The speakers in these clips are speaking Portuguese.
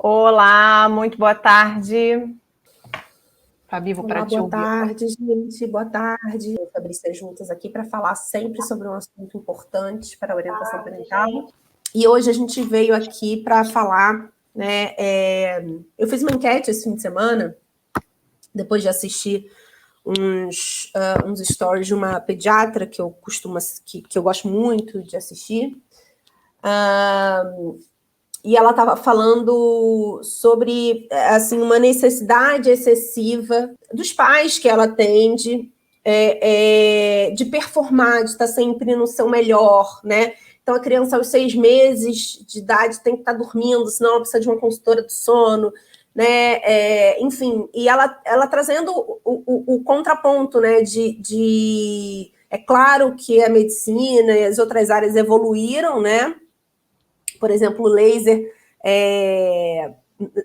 Olá, muito boa tarde. Fabi, vou para Olá, te boa ouvir. tarde, gente. Boa tarde. Eu e Fabrícia juntas aqui para falar sempre sobre um assunto importante para a orientação parental. E hoje a gente veio aqui para falar, né? Eu fiz uma enquete esse fim de semana, depois de assistir uns stories de uma pediatra que eu que eu gosto muito de assistir. E ela estava falando sobre assim, uma necessidade excessiva dos pais que ela atende de performar, de estar sempre no seu melhor, né? Então, a criança aos 6 meses de idade tem que estar dormindo, senão ela precisa de uma consultora do sono, né? Enfim, e ela trazendo o contraponto, né? É claro que a medicina e as outras áreas evoluíram, né? Por exemplo, o laser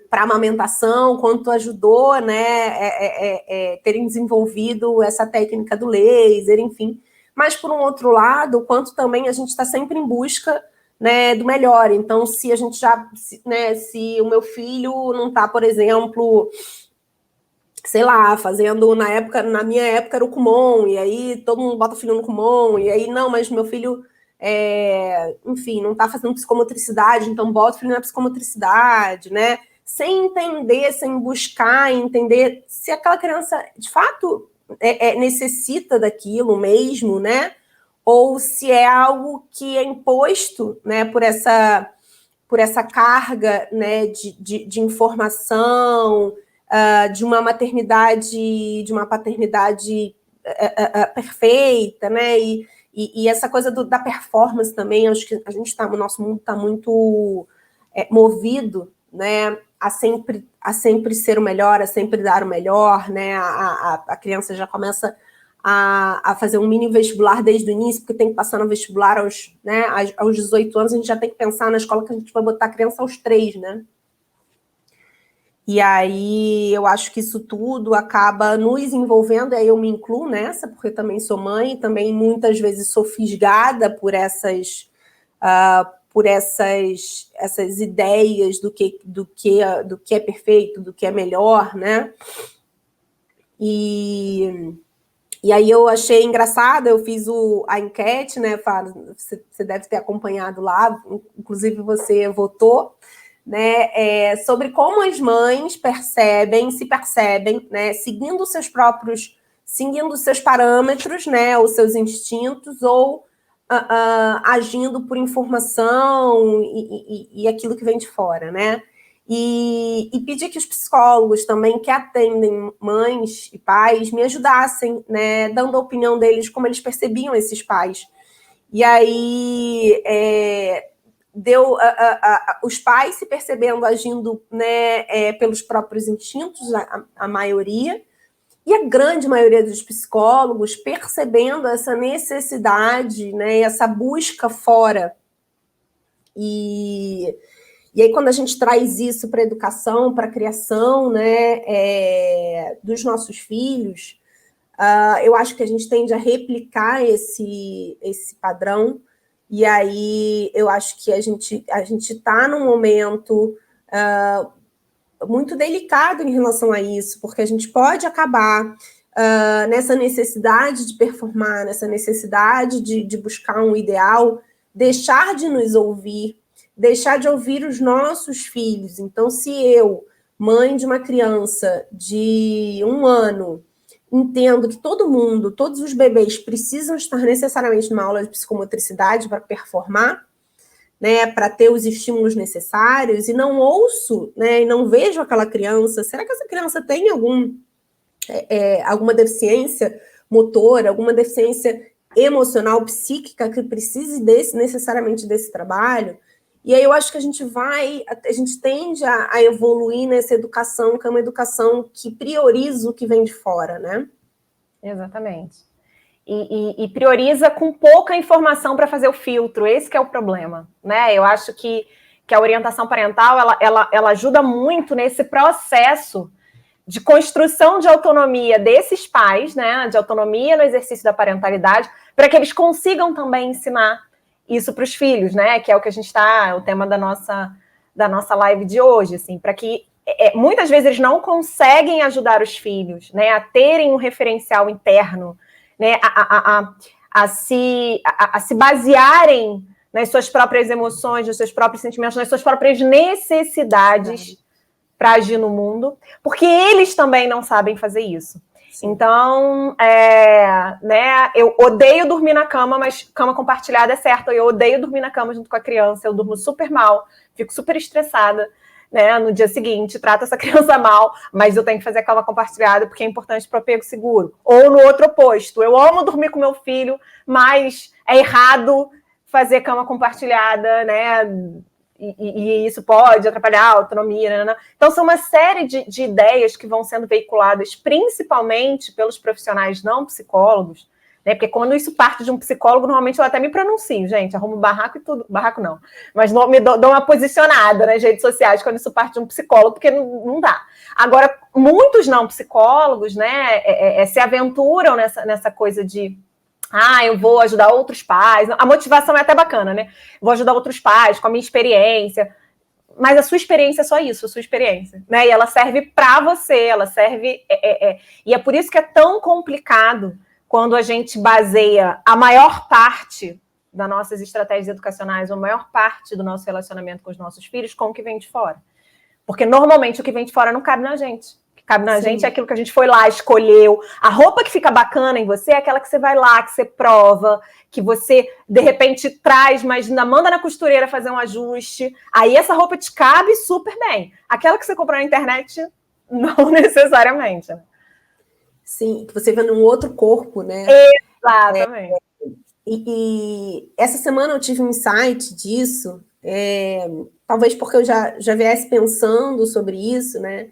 para amamentação, quanto ajudou, né, terem desenvolvido essa técnica do laser, enfim. Mas, por um outro lado, quanto também a gente está sempre em busca, né, do melhor. Então, se a gente se o meu filho não está, por exemplo, sei lá, fazendo na minha época era o Kumon, e aí todo mundo bota o filho no Kumon, e aí, não, mas meu filho enfim, não está fazendo psicomotricidade, então bota o filho na psicomotricidade, né? Sem entender, sem buscar entender se aquela criança, de fato, necessita daquilo mesmo, né? Ou se é algo que é imposto, né, por essa carga, né, de informação, de uma maternidade, de uma paternidade perfeita, né? E essa coisa da performance também, acho que o nosso mundo está muito movido, né, a sempre ser o melhor, a sempre dar o melhor, né? A criança já começa a fazer um mini vestibular desde o início, porque tem que passar no vestibular aos 18 anos, a gente já tem que pensar na escola que a gente vai botar a criança aos 3, né? E aí eu acho que isso tudo acaba nos envolvendo, e aí eu me incluo nessa, porque eu também sou mãe, e também muitas vezes sou fisgada por essas ideias do que é perfeito, do que é melhor, né? E aí eu achei engraçado, eu fiz a enquete, né, Fábio? Você deve ter acompanhado lá, inclusive você votou, né, sobre como as mães se percebem, né, seguindo os seus parâmetros, né, os seus instintos, ou agindo por informação e aquilo que vem de fora, né? E pedir que os psicólogos também, que atendem mães e pais, me ajudassem, né, dando a opinião deles, como eles percebiam esses pais. E aí deu os pais se percebendo agindo, né, pelos próprios instintos, a maioria, e a grande maioria dos psicólogos percebendo essa necessidade, né, essa busca fora. E aí, quando a gente traz isso para a educação, para a criação, né, dos nossos filhos, eu acho que a gente tende a replicar esse padrão. E aí eu acho que a gente está num momento muito delicado em relação a isso, porque a gente pode acabar nessa necessidade de performar, nessa necessidade de buscar um ideal, deixar de nos ouvir, deixar de ouvir os nossos filhos. Então, se eu, mãe de uma criança de 1 ano, entendo que todos os bebês precisam estar necessariamente numa aula de psicomotricidade para performar, né, para ter os estímulos necessários, e não ouço, né, e não vejo aquela criança, será que essa criança tem alguma deficiência motora, alguma deficiência emocional, psíquica, que precise necessariamente desse trabalho? E aí eu acho que a gente tende a evoluir nessa educação, que é uma educação que prioriza o que vem de fora, né? Exatamente. E prioriza com pouca informação para fazer o filtro, esse que é o problema, né? Eu acho que a orientação parental, ela ajuda muito nesse processo de construção de autonomia desses pais, né? De autonomia no exercício da parentalidade, para que eles consigam também ensinar isso para os filhos, né? Que é o que a gente está, o tema da nossa da nossa live de hoje, assim, para que muitas vezes eles não conseguem ajudar os filhos, né, a terem um referencial interno, né, a se basearem nas suas próprias emoções, nos seus próprios sentimentos, nas suas próprias necessidades para agir no mundo, porque eles também não sabem fazer isso. Sim. Então, né, eu odeio dormir na cama, mas cama compartilhada é certo. Eu odeio dormir na cama junto com a criança, eu durmo super mal, fico super estressada, né, no dia seguinte, trato essa criança mal, mas eu tenho que fazer a cama compartilhada porque é importante para o apego seguro. Ou no outro oposto, eu amo dormir com meu filho, mas é errado fazer cama compartilhada, né, e isso pode atrapalhar a autonomia, né? Então são uma série de ideias que vão sendo veiculadas principalmente pelos profissionais não psicólogos, né? Porque quando isso parte de um psicólogo, normalmente eu até me pronuncio, gente, arrumo barraco e tudo, barraco não, mas me dou uma posicionada nas redes sociais quando isso parte de um psicólogo, porque não dá. Agora, muitos não psicólogos, né, se aventuram nessa coisa de eu vou ajudar outros pais. A motivação é até bacana, né? Vou ajudar outros pais com a minha experiência. Mas a sua experiência é só isso, a sua experiência, né? E ela serve para você, ela serve... E é por isso que é tão complicado quando a gente baseia a maior parte das nossas estratégias educacionais, a maior parte do nosso relacionamento com os nossos filhos com o que vem de fora. Porque normalmente o que vem de fora não cabe na gente. O que cabe na gente é aquilo que a gente foi lá, escolheu. A roupa que fica bacana em você é aquela que você vai lá, que você prova, que você, de repente, traz, mas ainda manda na costureira fazer um ajuste. Aí essa roupa te cabe super bem. Aquela que você comprou na internet, não necessariamente. Sim, que você vê num outro corpo, né? Exatamente. E essa semana eu tive um insight disso, talvez porque eu já viesse pensando sobre isso, né?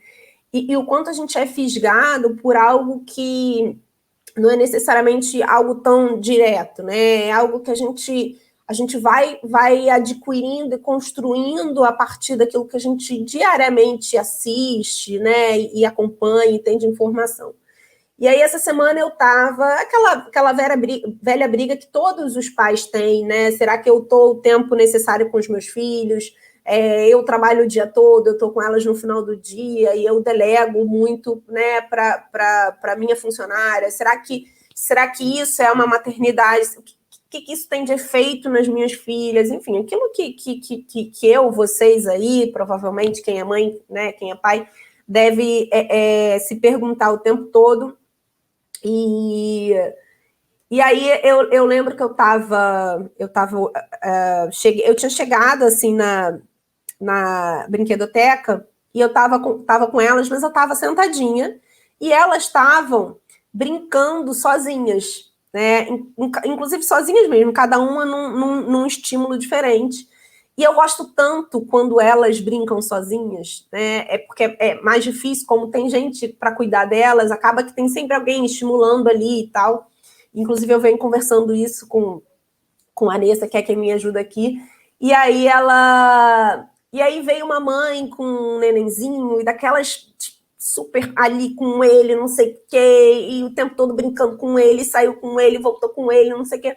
E o quanto a gente é fisgado por algo que não é necessariamente algo tão direto, né? É algo que a gente vai adquirindo e construindo a partir daquilo que a gente diariamente assiste, né? E acompanha e tem de informação. E aí, essa semana eu tava... Aquela velha briga que todos os pais têm, né? Será que eu tô o tempo necessário com os meus filhos? Eu trabalho o dia todo, eu tô com elas no final do dia e eu delego muito, né, para minha funcionária. Será que isso é uma maternidade? O que isso tem de efeito nas minhas filhas? Enfim, aquilo que vocês aí, provavelmente quem é mãe, né, quem é pai, deve se perguntar o tempo todo. E aí eu lembro que eu tinha chegado assim na brinquedoteca e eu tava com elas, mas eu estava sentadinha e elas estavam brincando sozinhas, né? Inclusive sozinhas mesmo, cada uma num estímulo diferente. E eu gosto tanto quando elas brincam sozinhas, né? Porque é mais difícil, como tem gente para cuidar delas, acaba que tem sempre alguém estimulando ali e tal. Inclusive, eu venho conversando isso com a Anessa, que é quem me ajuda aqui. E aí veio uma mãe com um nenenzinho e daquelas super ali com ele, não sei o quê, e o tempo todo brincando com ele, saiu com ele, voltou com ele, não sei o quê.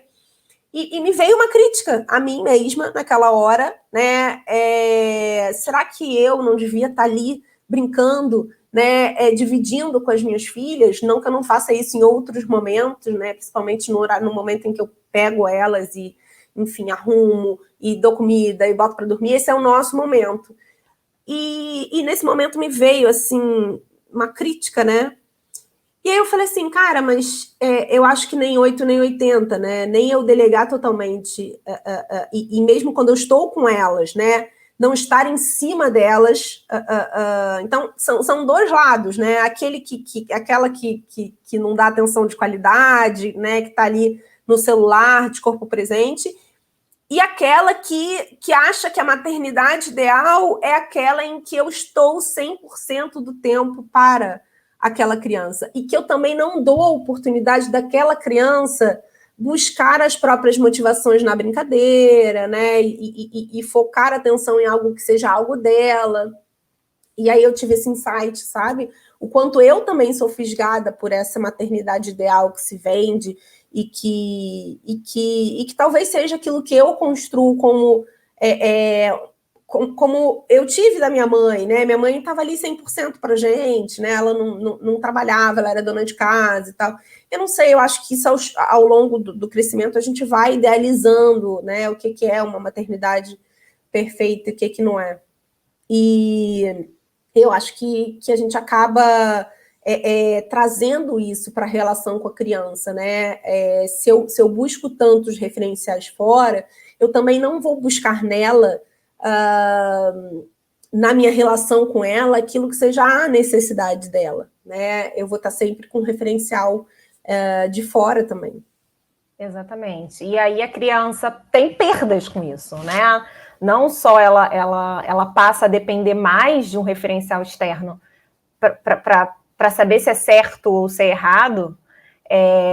E me veio uma crítica a mim mesma naquela hora, né? Será que eu não devia estar ali brincando, né? Dividindo com as minhas filhas? Não que eu não faça isso em outros momentos, né? Principalmente no momento em que eu pego elas e, enfim, arrumo e dou comida e boto para dormir. Esse é o nosso momento. E nesse momento me veio, assim, uma crítica, né? E aí eu falei assim, cara, mas eu acho que nem 8, nem 80, né? Nem eu delegar totalmente. E mesmo quando eu estou com elas, né? Não estar em cima delas. Então, são dois lados, né? Aquela que não dá atenção de qualidade, né? Que está ali no celular, de corpo presente. E aquela que acha que a maternidade ideal é aquela em que eu estou 100% do tempo para aquela criança, e que eu também não dou a oportunidade daquela criança buscar as próprias motivações na brincadeira, né, e focar a atenção em algo que seja algo dela. E aí eu tive esse insight, sabe? O quanto eu também sou fisgada por essa maternidade ideal que se vende e que talvez seja aquilo que eu construo como como eu tive da minha mãe, né? Minha mãe estava ali 100% para gente, né? Ela não trabalhava, ela era dona de casa e tal. Eu não sei, eu acho que isso ao longo do crescimento a gente vai idealizando, né? O que é uma maternidade perfeita e o que não é. E eu acho que a gente acaba trazendo isso para a relação com a criança, né? Se eu busco tantos referenciais fora, eu também não vou buscar nela, na minha relação com ela, aquilo que seja a necessidade dela, né? Eu vou estar sempre com referencial de fora também. Exatamente. E aí a criança tem perdas com isso, né? Não só ela passa a depender mais de um referencial externo para saber se é certo ou se é errado,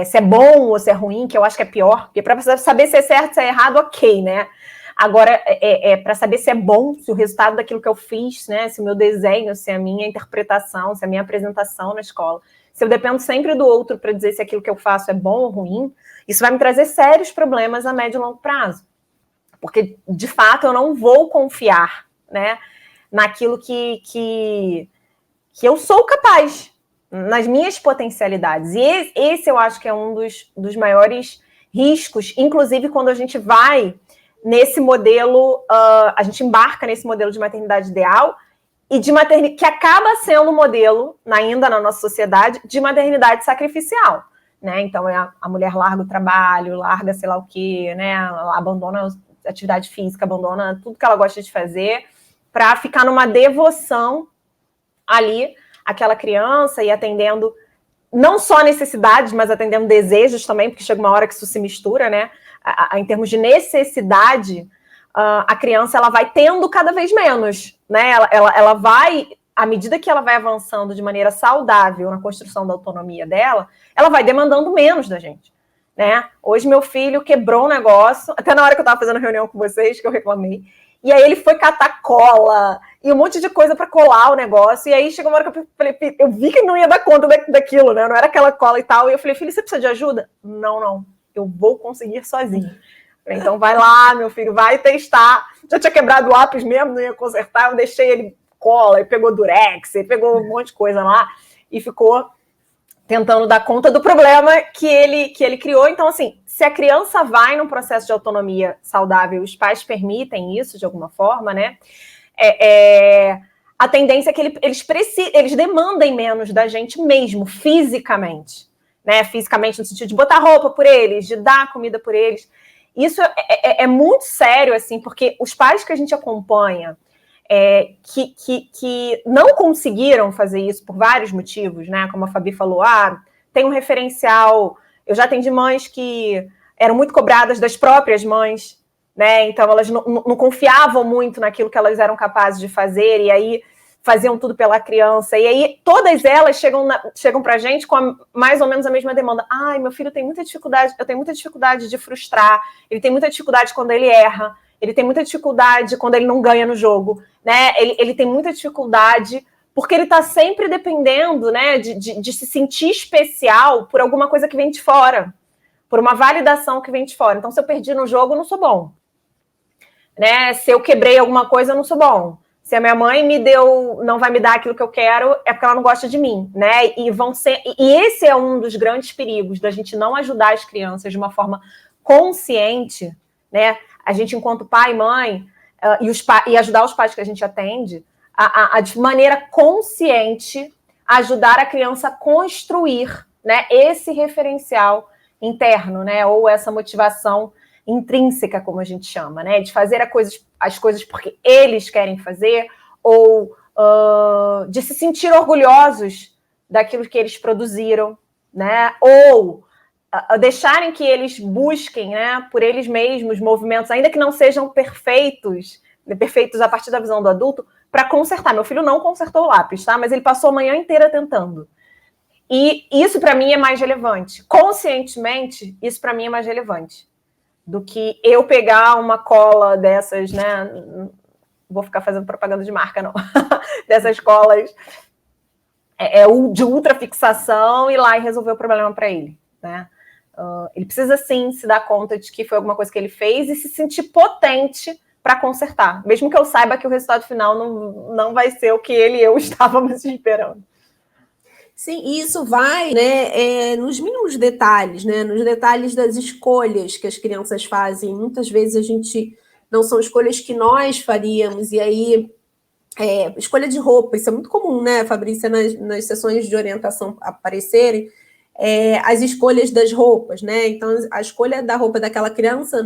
se é bom ou se é ruim, que eu acho que é pior, porque para saber se é certo, se é errado, ok, né? Agora, para saber se é bom, se o resultado daquilo que eu fiz, né? Se o meu desenho, se a minha interpretação, se a minha apresentação na escola, se eu dependo sempre do outro para dizer se aquilo que eu faço é bom ou ruim, isso vai me trazer sérios problemas a médio e longo prazo. Porque, de fato, eu não vou confiar, né, naquilo que eu sou capaz, nas minhas potencialidades. E esse eu acho que é um dos maiores riscos, inclusive quando a gente vai nesse modelo, a gente embarca nesse modelo de maternidade ideal e de maternidade que acaba sendo um modelo, ainda na nossa sociedade, de maternidade sacrificial. Né? Então, a mulher larga o trabalho, larga sei lá o quê, né? Abandona a atividade física, abandona tudo que ela gosta de fazer para ficar numa devoção ali àquela criança e atendendo não só necessidades, mas atendendo desejos também, porque chega uma hora que isso se mistura, né? Em termos de necessidade, a criança ela vai tendo cada vez menos, né? Ela vai, à medida que ela vai avançando de maneira saudável na construção da autonomia dela, ela vai demandando menos da gente, né? Hoje meu filho quebrou um negócio, até na hora que eu estava fazendo reunião com vocês, que eu reclamei, e aí ele foi catar cola e um monte de coisa para colar o negócio, e aí chegou uma hora que eu falei, eu vi que não ia dar conta daquilo, né? Não era aquela cola e tal, e eu falei, filho, você precisa de ajuda? Não, eu vou conseguir sozinho. Então vai lá, meu filho, vai testar. Já tinha quebrado o lápis mesmo, não ia consertar, eu deixei ele cola, ele pegou durex, ele pegou um monte de coisa lá, e ficou tentando dar conta do problema que ele criou. Então, assim, se a criança vai num processo de autonomia saudável, os pais permitem isso de alguma forma, né? A tendência é que eles demandem menos da gente mesmo, fisicamente. Né? Fisicamente, no sentido de botar roupa por eles, de dar comida por eles. Isso é muito sério, assim, porque os pais que a gente acompanha que não conseguiram fazer isso por vários motivos, né? Como a Fabi falou, tem um referencial. Eu já atendi mães que eram muito cobradas das próprias mães, né? Então elas não confiavam muito naquilo que elas eram capazes de fazer, e aí faziam tudo pela criança. E aí todas elas chegam pra gente com mais ou menos a mesma demanda. Ai, meu filho tem muita dificuldade, eu tenho muita dificuldade de frustrar, ele tem muita dificuldade quando ele erra, ele tem muita dificuldade quando ele não ganha no jogo, né? Ele tem muita dificuldade porque ele está sempre dependendo, né, de se sentir especial por alguma coisa que vem de fora, por uma validação que vem de fora. Então, se eu perdi no jogo, eu não sou bom. Né? Se eu quebrei alguma coisa, eu não sou bom. Se a minha mãe não vai me dar aquilo que eu quero, é porque ela não gosta de mim, né? E esse é um dos grandes perigos da gente não ajudar as crianças de uma forma consciente, né? A gente, enquanto pai e mãe, e ajudar os pais que a gente atende, de maneira consciente, ajudar a criança a construir, né, esse referencial interno, né? Ou essa motivação intrínseca, como a gente chama, né? De fazer as coisas porque eles querem fazer, ou de se sentir orgulhosos daquilo que eles produziram, né? Ou deixarem que eles busquem, né, por eles mesmos movimentos, ainda que não sejam perfeitos a partir da visão do adulto, para consertar. Meu filho não consertou o lápis, tá? Mas ele passou a manhã inteira tentando. E isso, para mim, é mais relevante. Conscientemente, isso, para mim, é mais relevante do que eu pegar uma cola dessas, né? Não vou ficar fazendo propaganda de marca, não. Dessas colas de ultrafixação e ir lá e resolver o problema para ele, né? Ele precisa, sim, se dar conta de que foi alguma coisa que ele fez e se sentir potente para consertar, mesmo que eu saiba que o resultado final não vai ser o que ele e eu estávamos esperando. Sim, e isso vai, né, nos mínimos detalhes, né, nos detalhes das escolhas que as crianças fazem. Muitas vezes a gente não são escolhas que nós faríamos, e aí escolha de roupa, isso é muito comum, né, Fabrícia, nas sessões de orientação aparecerem, as escolhas das roupas, né? Então, a escolha da roupa daquela criança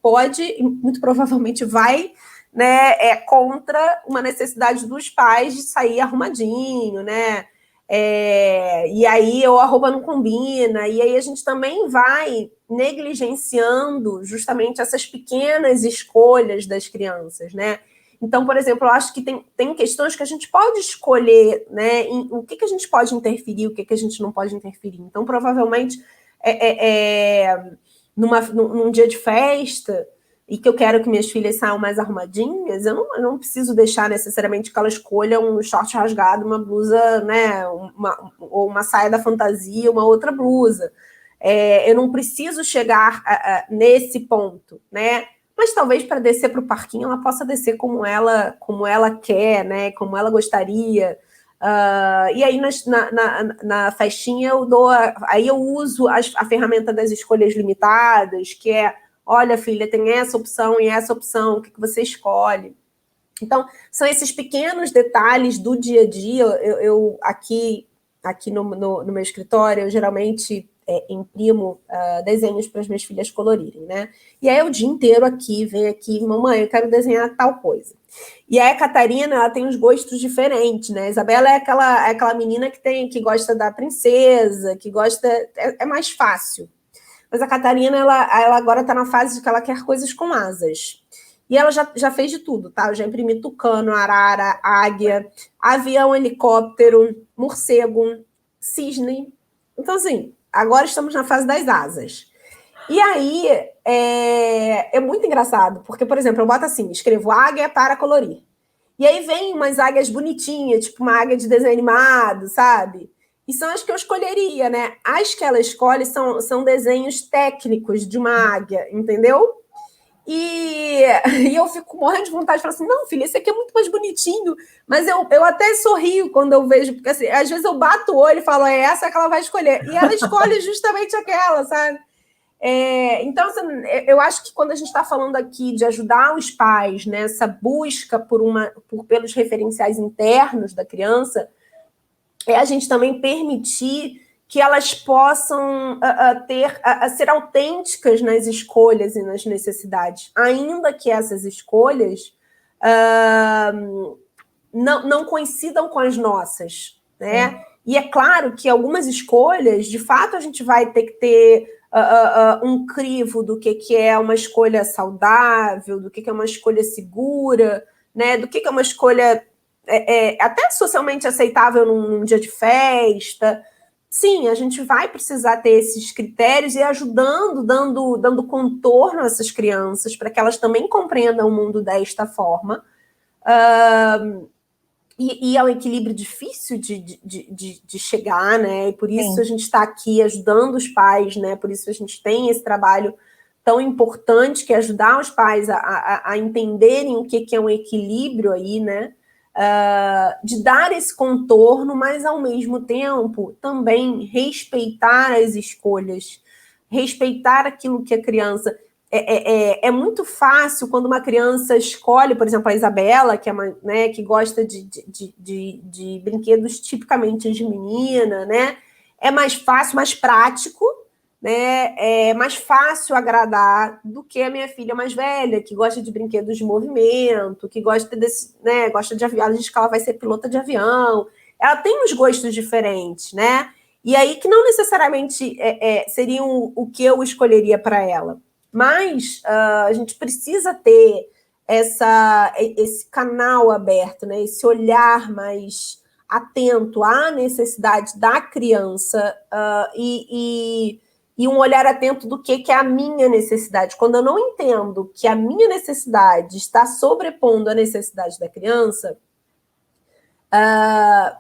pode e muito provavelmente vai, né, contra uma necessidade dos pais de sair arrumadinho, né? E aí ou a roupa não combina, e aí a gente também vai negligenciando justamente essas pequenas escolhas das crianças, né? Então, por exemplo, eu acho que tem questões que a gente pode escolher, né, em o que a gente pode interferir, o que a gente não pode interferir. Então, provavelmente, num dia de festa, e que eu quero que minhas filhas saiam mais arrumadinhas, eu não preciso deixar necessariamente que ela escolha um short rasgado, uma blusa, né, ou uma saia da fantasia, uma outra blusa. Eu não preciso chegar nesse ponto, né? Mas talvez para descer para o parquinho ela possa descer como ela quer, né? Como ela gostaria. E aí na festinha aí eu uso a ferramenta das escolhas limitadas, que é, olha, filha, tem essa opção e essa opção, o que você escolhe? Então, são esses pequenos detalhes do dia a dia. Eu aqui no meu escritório, eu geralmente imprimo desenhos para as minhas filhas colorirem, né? E aí o dia inteiro vem aqui, mamãe, eu quero desenhar tal coisa. E aí a Catarina, ela tem uns gostos diferentes, né? A Isabela é aquela menina que gosta da princesa, que gosta... É mais fácil. Mas a Catarina, ela agora está na fase de que ela quer coisas com asas. E ela já fez de tudo, tá? Eu já imprimi tucano, arara, águia, avião, helicóptero, morcego, cisne. Então, assim, agora estamos na fase das asas. E aí, é muito engraçado, porque, por exemplo, eu boto assim, escrevo águia para colorir. E aí vem umas águias bonitinhas, tipo uma águia de desenho animado, sabe? E são as que eu escolheria, né? As que ela escolhe são desenhos técnicos de uma águia, entendeu? E eu fico morrendo de vontade de falar assim, não, filha, esse aqui é muito mais bonitinho. Mas eu até sorrio quando eu vejo, porque assim, às vezes eu bato o olho e falo, essa que ela vai escolher. E ela escolhe justamente aquela, sabe? Então, assim, eu acho que quando a gente está falando aqui de ajudar os pais nessa busca pelos referenciais internos da criança, a gente também permitir que elas possam ser autênticas nas escolhas e nas necessidades, ainda que essas escolhas não coincidam com as nossas, né? E é claro que algumas escolhas, de fato, a gente vai ter que ter um crivo do que é uma escolha saudável, do que é uma escolha segura, né? Do que é uma escolha até socialmente aceitável num dia de festa. Sim, a gente vai precisar ter esses critérios e ajudando, dando contorno a essas crianças para que elas também compreendam o mundo desta forma. E é um equilíbrio difícil de chegar, né? E por isso a gente está aqui ajudando os pais, né? Por isso a gente tem esse trabalho tão importante que é ajudar os pais a entenderem o que é um equilíbrio aí, né? De dar esse contorno, mas ao mesmo tempo também respeitar as escolhas, respeitar aquilo que a criança... É muito fácil quando uma criança escolhe, por exemplo, a Isabela, que que gosta de brinquedos tipicamente de menina, né? É mais fácil, mais prático, né? É mais fácil agradar do que a minha filha mais velha, que gosta de brinquedos de movimento, que gosta gosta de avião, a gente que ela vai ser pilota de avião. Ela tem uns gostos diferentes, né? E aí que não necessariamente seriam o que eu escolheria para ela. Mas a gente precisa ter esse canal aberto, né? Esse olhar mais atento à necessidade da criança e um olhar atento do que é a minha necessidade. Quando eu não entendo que a minha necessidade está sobrepondo a necessidade da criança,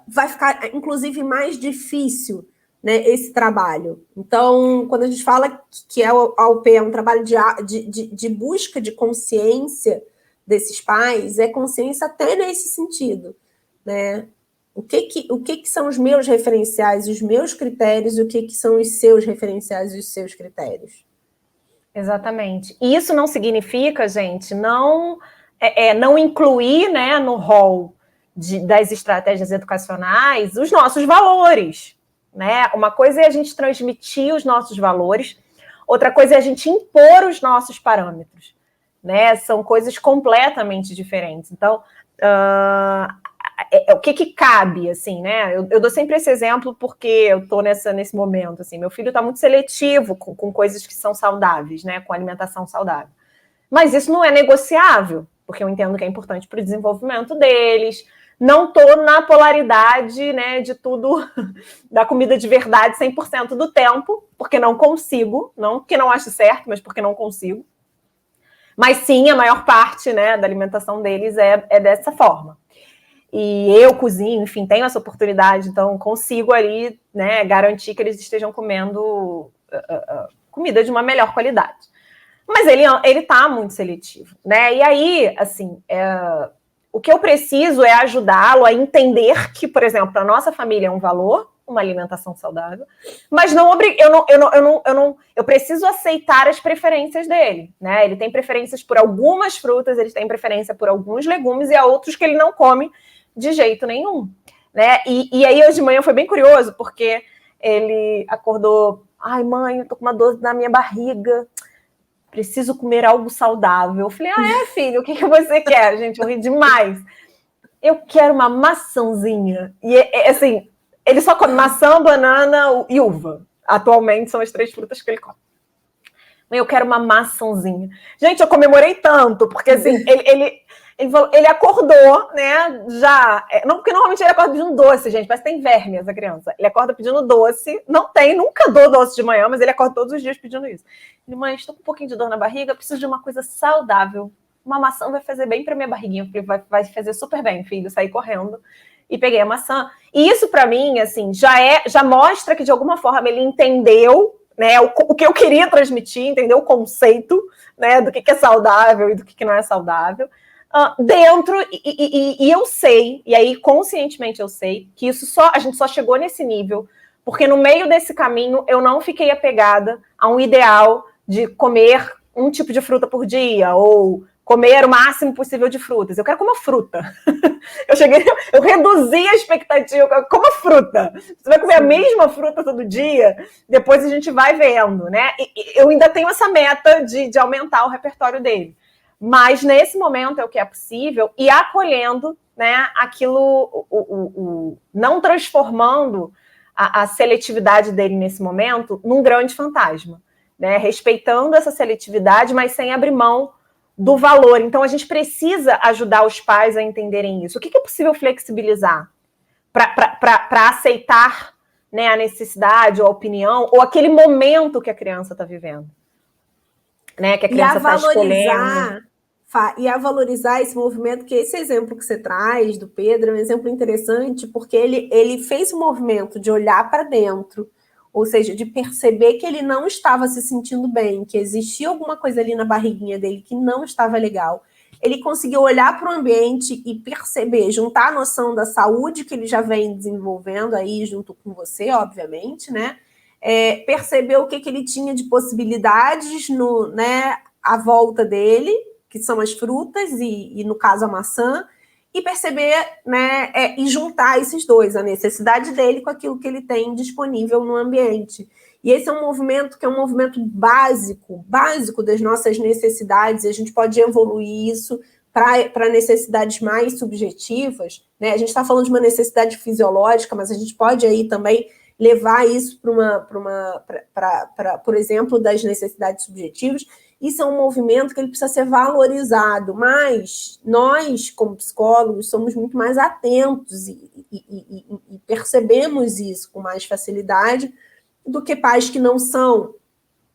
vai ficar, inclusive, mais difícil né, esse trabalho. Então, quando a gente fala que a UP é um trabalho de busca de consciência desses pais, é consciência até nesse sentido, né? O que são os meus referenciais, os meus critérios, e o que são os seus referenciais e os seus critérios. Exatamente. E isso não significa, gente, não incluir, né, no rol das estratégias educacionais os nossos valores, né? Uma coisa é a gente transmitir os nossos valores, outra coisa é a gente impor os nossos parâmetros, né? São coisas completamente diferentes. Então, o que cabe, assim, né? Eu dou sempre esse exemplo porque eu estou nesse momento, assim, meu filho está muito seletivo com coisas que são saudáveis, né? Com alimentação saudável. Mas isso não é negociável, porque eu entendo que é importante para o desenvolvimento deles. Não estou na polaridade, né, de tudo, da comida de verdade 100% do tempo, porque não consigo, não porque não acho certo, mas porque não consigo. Mas sim, a maior parte, né, da alimentação deles é dessa forma. E eu cozinho, enfim, tenho essa oportunidade, então consigo ali, né, garantir que eles estejam comendo comida de uma melhor qualidade. Mas ele tá muito seletivo, né? E aí, assim, o que eu preciso é ajudá-lo a entender que, por exemplo, para nossa família é um valor, uma alimentação saudável, mas eu preciso aceitar as preferências dele, né? Ele tem preferências por algumas frutas, ele tem preferência por alguns legumes e há outros que ele não come de jeito nenhum, né? E aí hoje de manhã foi bem curioso, porque ele acordou, ai mãe, eu tô com uma dor na minha barriga, preciso comer algo saudável. Eu falei, filho, o que você quer? Gente, eu ri demais. Eu quero uma maçãzinha. E assim, ele só come maçã, banana e uva. Atualmente são as 3 frutas que ele come. Eu quero uma maçãzinha. Gente, eu comemorei tanto, porque assim, ele acordou, né, já... Não, porque normalmente ele acorda pedindo doce, gente, parece que tem verme essa criança. Ele acorda pedindo doce, nunca dou doce de manhã, mas ele acorda todos os dias pedindo isso. Ele, mãe, estou com um pouquinho de dor na barriga, preciso de uma coisa saudável. Uma maçã vai fazer bem para minha barriguinha. Eu falei, vai fazer super bem, filho. Saí correndo e peguei a maçã. E isso, para mim, assim, já mostra que, de alguma forma, ele entendeu, né, o que eu queria transmitir, entendeu o conceito, né, do que é saudável e do que não é saudável. Dentro, e eu sei, e aí conscientemente eu sei, que a gente só chegou nesse nível, porque no meio desse caminho eu não fiquei apegada a um ideal de comer um tipo de fruta por dia, ou comer o máximo possível de frutas. Eu quero comer fruta. Eu reduzi a expectativa, como fruta. Você vai comer a mesma fruta todo dia, depois a gente vai vendo, né? E eu ainda tenho essa meta de aumentar o repertório dele. Mas nesse momento é o que é possível, e acolhendo, né, aquilo, não transformando a seletividade dele nesse momento num grande fantasma, né, respeitando essa seletividade, mas sem abrir mão do valor. Então a gente precisa ajudar os pais a entenderem isso. O que é possível flexibilizar para aceitar, né, a necessidade ou a opinião, ou aquele momento que a criança está vivendo, né, que a criança está escolhendo. E a valorizar esse movimento, que esse exemplo que você traz do Pedro é um exemplo interessante, porque ele fez um movimento de olhar para dentro, ou seja, de perceber que ele não estava se sentindo bem, que existia alguma coisa ali na barriguinha dele que não estava legal. Ele conseguiu olhar para o ambiente e perceber, juntar a noção da saúde que ele já vem desenvolvendo aí junto com você, obviamente, né? Perceber o que ele tinha de possibilidades né, à volta dele, que são as frutas e no caso, a maçã, e perceber, né, e juntar esses dois, a necessidade dele com aquilo que ele tem disponível no ambiente. E esse é um movimento que é um movimento básico das nossas necessidades, e a gente pode evoluir isso para necessidades mais subjetivas, né? A gente está falando de uma necessidade fisiológica, mas a gente pode aí também levar isso por exemplo, das necessidades subjetivas. Isso é um movimento que ele precisa ser valorizado, mas nós, como psicólogos, somos muito mais atentos e percebemos isso com mais facilidade do que pais que não são,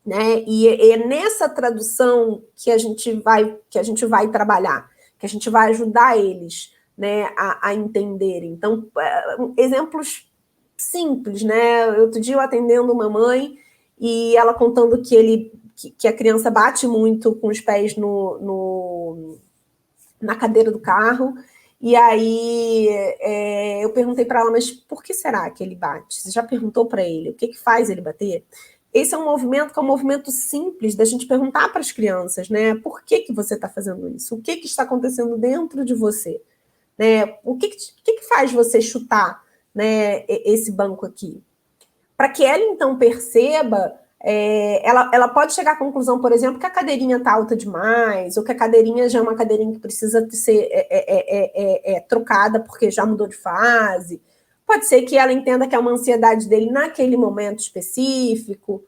né? E é nessa tradução que a gente vai trabalhar, que a gente vai ajudar eles, né, a entenderem. Então, exemplos simples, né? Outro dia eu atendendo uma mãe e ela contando que a criança bate muito com os pés na cadeira do carro. E aí eu perguntei para ela, mas por que será que ele bate? Você já perguntou para ele? O que faz ele bater? Esse é um movimento que é um movimento simples da gente perguntar para as crianças, né? Por que você está fazendo isso? O que está acontecendo dentro de você? Né? O que faz você chutar, né, esse banco aqui? Para que ela, então, perceba, ela pode chegar à conclusão, por exemplo, que a cadeirinha está alta demais, ou que a cadeirinha já é uma cadeirinha que precisa ser trocada porque já mudou de fase. Pode ser que ela entenda que é uma ansiedade dele naquele momento específico.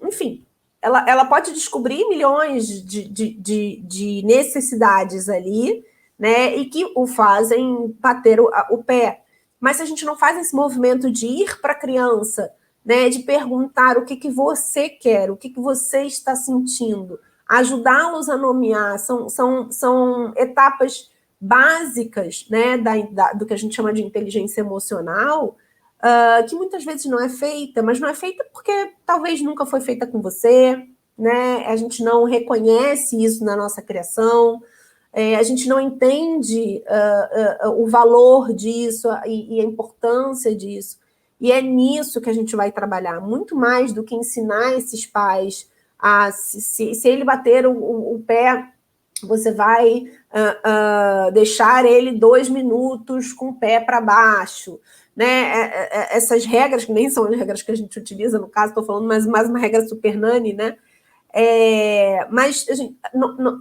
Enfim, ela pode descobrir milhões de necessidades ali, né, e que o fazem bater o pé. Mas se a gente não faz esse movimento de ir para a criança, né, de perguntar o que você quer, o que você está sentindo, ajudá-los a nomear, são etapas básicas, né, do que a gente chama de inteligência emocional, que muitas vezes não é feita, mas não é feita porque talvez nunca foi feita com você, né? A gente não reconhece isso na nossa criação, a gente não entende o valor disso e a importância disso. E é nisso que a gente vai trabalhar, muito mais do que ensinar esses pais a, se ele bater o pé, você vai deixar ele 2 minutos com o pé para baixo. Né? Essas regras, que nem são as regras que a gente utiliza, no caso, estou falando mais uma regra super nani, né? Mas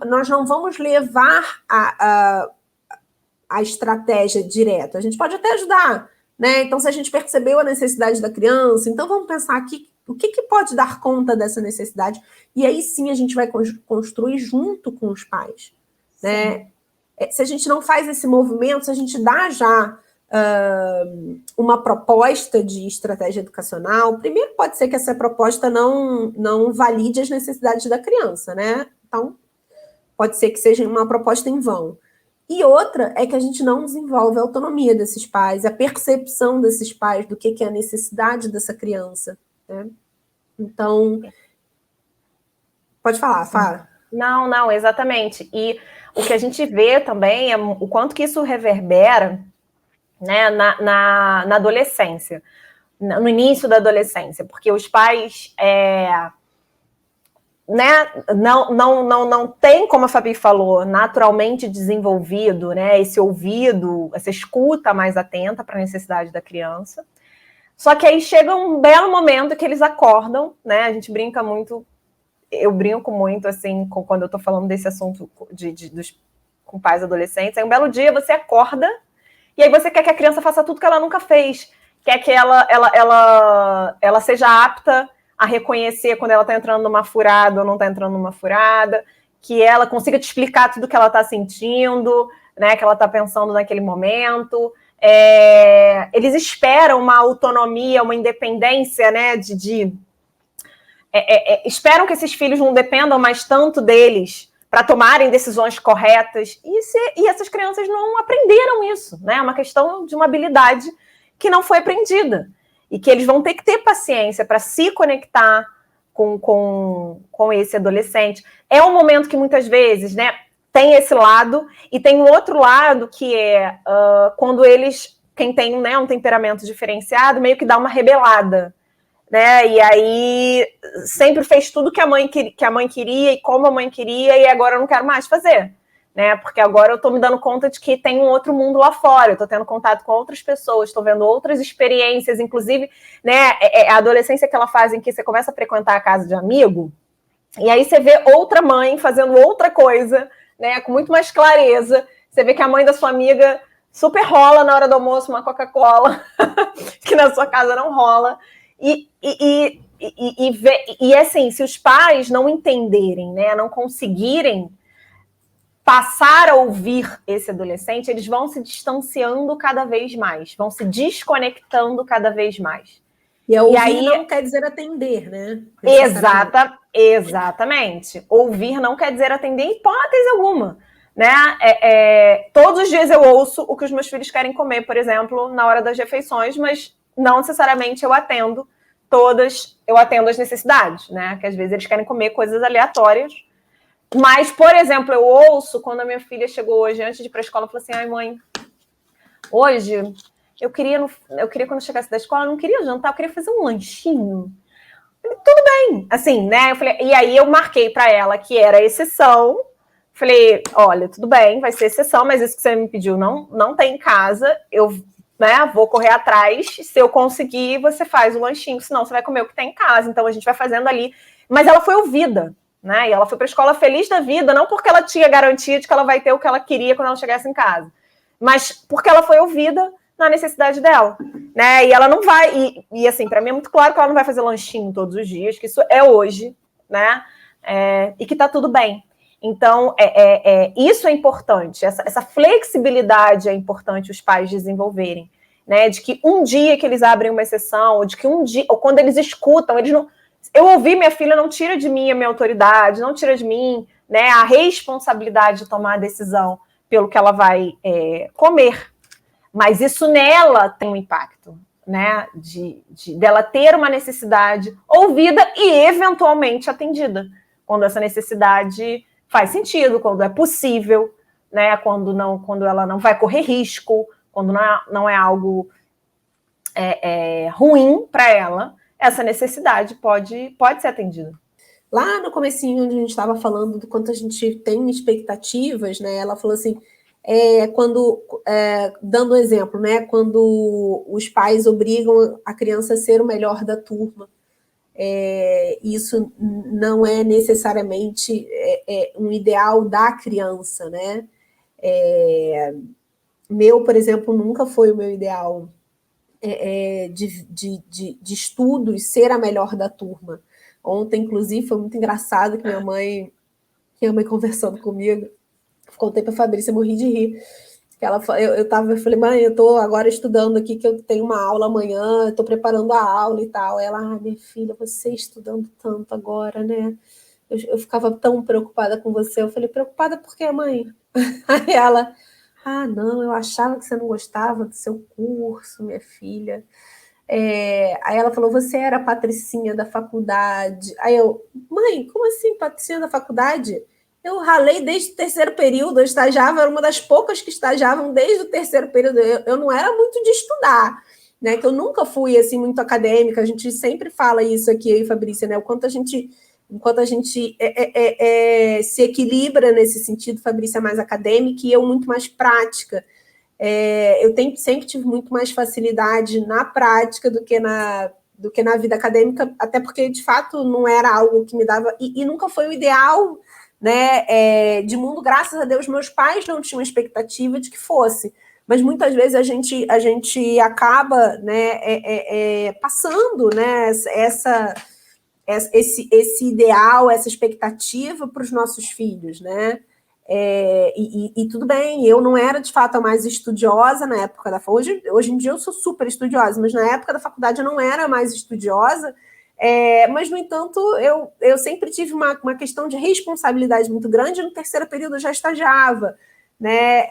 nós não vamos levar a estratégia direta. A gente pode até ajudar, né? Então, se a gente percebeu a necessidade da criança, então vamos pensar aqui o que pode dar conta dessa necessidade. E aí sim a gente vai construir junto com os pais. Né? Se a gente não faz esse movimento, se a gente dá já uma proposta de estratégia educacional, primeiro pode ser que essa proposta não valide as necessidades da criança, né? Então, pode ser que seja uma proposta em vão. E outra é que a gente não desenvolve a autonomia desses pais, a percepção desses pais do que é a necessidade dessa criança. Né? Então, pode falar, Fá. Não, exatamente. E o que a gente vê também é o quanto que isso reverbera, né, na adolescência, no início da adolescência, porque os pais né, não tem, como a Fabi falou, naturalmente desenvolvido, né, esse ouvido, essa escuta mais atenta para a necessidade da criança. Só que aí chega um belo momento que eles acordam, né? A gente brinca muito, eu brinco muito assim quando eu estou falando desse assunto com pais adolescentes. Aí um belo dia você acorda e aí você quer que a criança faça tudo que ela nunca fez, quer que ela seja apta a reconhecer quando ela está entrando numa furada ou não está entrando numa furada, que ela consiga te explicar tudo que ela está sentindo, né, que ela está pensando naquele momento. Eles esperam uma autonomia, uma independência, né, esperam que esses filhos não dependam mais tanto deles para tomarem decisões corretas, e essas crianças não aprenderam isso, né? É uma questão de uma habilidade que não foi aprendida, e que eles vão ter que ter paciência para se conectar com esse adolescente. É um momento que muitas vezes, né, tem esse lado, e tem um outro lado que é quando quem tem, né, um temperamento diferenciado, meio que dá uma rebelada, né? E aí sempre fez tudo que a mãe queria e como a mãe queria, e agora eu não quero mais fazer, né? Porque agora eu tô me dando conta de que tem um outro mundo lá fora, eu tô tendo contato com outras pessoas, tô vendo outras experiências, inclusive, né, a adolescência, aquela fase em que você começa a frequentar a casa de amigo, e aí você vê outra mãe fazendo outra coisa, né, com muito mais clareza. Você vê que a mãe da sua amiga super rola na hora do almoço uma Coca-Cola, que na sua casa não rola. E assim, se os pais não entenderem, né, não conseguirem passar a ouvir esse adolescente, eles vão se distanciando cada vez mais, vão se desconectando cada vez mais. E ouvir aí, não quer dizer atender, né? Exatamente. Ouvir não quer dizer atender em hipótese alguma. né? Todos os dias eu ouço o que os meus filhos querem comer, por exemplo, na hora das refeições, mas não necessariamente eu atendo as necessidades, né? Que às vezes eles querem comer coisas aleatórias. Mas, por exemplo, eu ouço quando a minha filha chegou hoje, antes de ir para a escola, falou assim: ai, mãe, hoje eu queria quando eu chegasse da escola, eu não queria jantar, eu queria fazer um lanchinho. Tudo bem, assim, né? Eu falei, e aí eu marquei para ela que era exceção. Falei, olha, tudo bem, vai ser exceção, mas isso que você me pediu não tem em casa. Eu, né, vou correr atrás. Se eu conseguir, você faz o lanchinho, senão você vai comer o que tem em casa. Então a gente vai fazendo ali. Mas ela foi ouvida, né? E ela foi para a escola feliz da vida, não porque ela tinha garantia de que ela vai ter o que ela queria quando ela chegasse em casa, mas porque ela foi ouvida na necessidade dela, né? E ela não vai, e assim, para mim é muito claro que ela não vai fazer lanchinho todos os dias, que isso é hoje, né? E que tá tudo bem. Então, isso é importante, essa flexibilidade é importante os pais desenvolverem, né? De que um dia que eles abrem uma exceção, ou de que um dia, ou quando eles escutam, eles não. Eu ouvi minha filha, não tira de mim a minha autoridade, não tira de mim, né, a responsabilidade de tomar a decisão pelo que ela vai comer. Mas isso nela tem um impacto, né? Dela ter uma necessidade ouvida e eventualmente atendida. Quando essa necessidade faz sentido, quando é possível, né? Quando ela não vai correr risco, quando não é algo ruim para ela, essa necessidade pode ser atendida. Lá no comecinho, onde a gente estava falando do quanto a gente tem expectativas, né? Ela falou assim, dando um exemplo, né? Quando os pais obrigam a criança a ser o melhor da turma, isso não é necessariamente um ideal da criança, né? Por exemplo, nunca foi o meu ideal de estudos ser a melhor da turma. Ontem, inclusive, foi muito engraçado que minha mãe conversando comigo, contei para a Fabrícia, morri de rir. Eu falei, mãe, eu estou agora estudando aqui, que eu tenho uma aula amanhã, estou preparando a aula e tal. Ela, minha filha, você estudando tanto agora, né? Eu ficava tão preocupada com você. Eu falei, preocupada por quê, mãe? Aí ela, não, eu achava que você não gostava do seu curso, minha filha. Aí ela falou, você era a patricinha da faculdade. Aí eu, mãe, como assim patricinha da faculdade? Eu ralei desde o terceiro período, eu estagiava, era uma das poucas que estagiavam desde o terceiro período. Eu não era muito de estudar, né? Que eu nunca fui assim muito acadêmica. A gente sempre fala isso aqui, eu e Fabrícia, né? Enquanto a gente se equilibra nesse sentido, Fabrícia é mais acadêmica e eu muito mais prática. Eu sempre tive muito mais facilidade na prática do que na vida acadêmica, até porque, de fato, não era algo que me dava... E nunca foi o ideal, né, de mundo. Graças a Deus, meus pais não tinham expectativa de que fosse. Mas muitas vezes a gente acaba, né, passando, né, esse ideal, essa expectativa para os nossos filhos, né? E tudo bem, eu não era de fato a mais estudiosa na época da faculdade. Hoje em dia eu sou super estudiosa, mas na época da faculdade eu não era a mais estudiosa. Mas, no entanto, eu sempre tive uma questão de responsabilidade muito grande. No terceiro período eu já estagiava, né?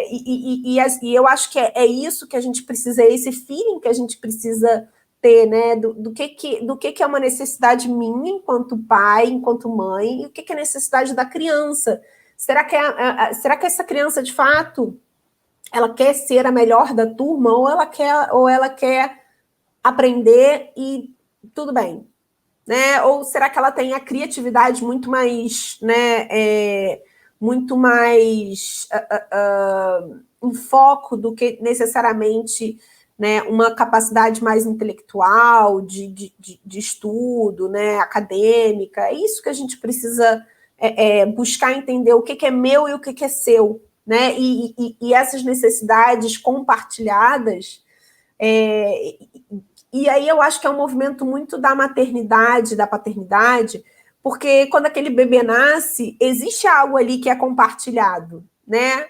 E eu acho que é isso que a gente precisa, esse feeling que a gente precisa ter, né? Do que é uma necessidade minha enquanto pai, enquanto mãe, e o que é necessidade da criança. Será que essa criança, de fato, ela quer ser a melhor da turma, ou ela quer aprender e tudo bem, né? Ou será que ela tem a criatividade muito mais, né, muito mais em foco do que necessariamente, né, uma capacidade mais intelectual, de estudo, né, acadêmica? É isso que a gente precisa buscar entender, o que é meu e o que é seu, né? E essas necessidades compartilhadas. E aí eu acho que é um movimento muito da maternidade, da paternidade, porque quando aquele bebê nasce, existe algo ali que é compartilhado, né?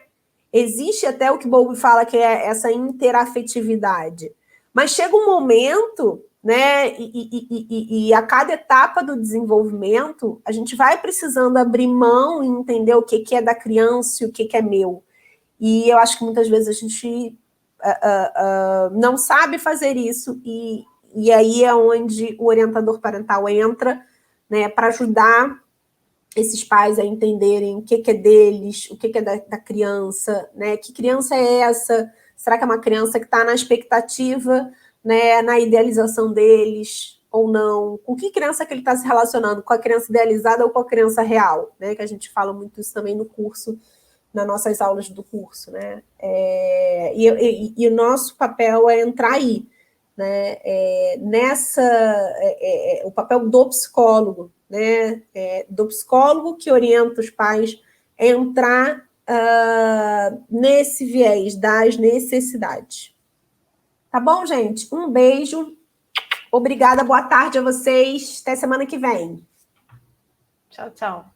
Existe até o que Bowlby fala, que é essa interafetividade. Mas chega um momento né? E a cada etapa do desenvolvimento, a gente vai precisando abrir mão e entender o que é da criança e o que é meu. E eu acho que muitas vezes a gente não sabe fazer isso, e aí é onde o orientador parental entra, né, para ajudar esses pais a entenderem o que é deles, o que é da criança, né? Que criança é essa? Será que é uma criança que está na expectativa, né, na idealização deles ou não? Com que criança que ele está se relacionando? Com a criança idealizada ou com a criança real? Né? Que a gente fala muito isso também no curso, nas nossas aulas do curso, né? E o nosso papel é entrar aí, né? O papel do psicólogo, né? Do psicólogo que orienta os pais a entrar nesse viés das necessidades. Tá bom, gente? Um beijo. Obrigada, boa tarde a vocês. Até semana que vem. Tchau, tchau.